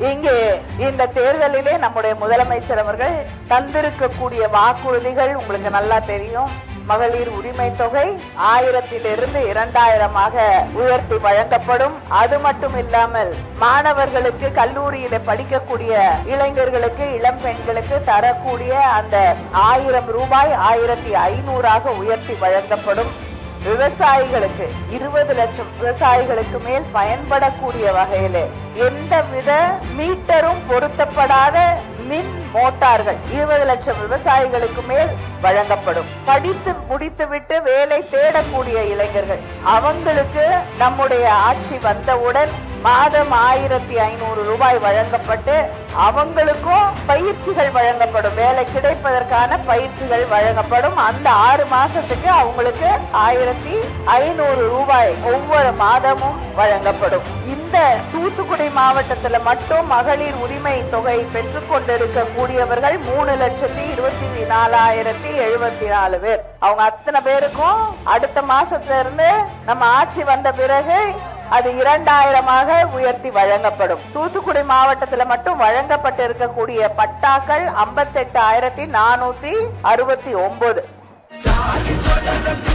இங்கே இந்த தேர்தலிலே நம்முடைய முதலமைச்சர் அவர்கள் தந்திருக்கக்கூடிய வாக்குறுதிகள் உங்களுக்கு நல்லா தெரியும். மகளிர் உரிமை தொகை 1000 2000 உயர்த்தி வழங்கப்படும். அது மட்டும் இல்லாமல் மாணவர்களுக்கு, கல்லூரியில படிக்கக்கூடிய இளைஞர்களுக்கு, இளம் பெண்களுக்கு தரக்கூடிய அந்த 1000 ரூபாய் 1500 உயர்த்தி வழங்கப்படும். விவசாயிகளுக்கு 20 லட்சம் விவசாயிகளுக்கு மேல் பயன்படக்கூடிய வகையில எந்தவித மீட்டரும் பொருத்தப்படாத மின் மோட்டார்கள் 20 லட்சம் விவசாயிகளுக்கு மேல் வழங்கப்படும். படித்து முடித்துவிட்டு வேலை தேடக்கூடிய இளைஞர்கள் அவங்களுக்கு நம்முடைய ஆட்சி வந்தவுடன் மாதம் 1500 ரூபாய் வழங்கப்பட்டு அவங்களுக்கும் பயிற்சிகள் வழங்கப்படும். வேலை கிடைப்பதற்கான பயிற்சிகள் வழங்கப்படும். அந்த 6 மாசத்துக்கு அவங்களுக்கு 1500 ரூபாய் ஒவ்வொரு மாதமும் வழங்கப்படும். இந்த தூத்துக்குடி மாவட்டத்துல மட்டும் மகளிர் உரிமை தொகை பெற்றுக் கொண்டிருக்க கூடியவர்கள் 3,24,074 பேர். அவங்க அத்தனை பேருக்கும் அடுத்த மாசத்துல இருந்து நம்ம ஆட்சி வந்த பிறகு அது 2000 உயர்த்தி வழங்கப்படும். தூத்துக்குடி மாவட்டத்தில் மட்டும் வழங்கப்பட்டு இருக்கக்கூடிய பட்டாக்கள் 58,469.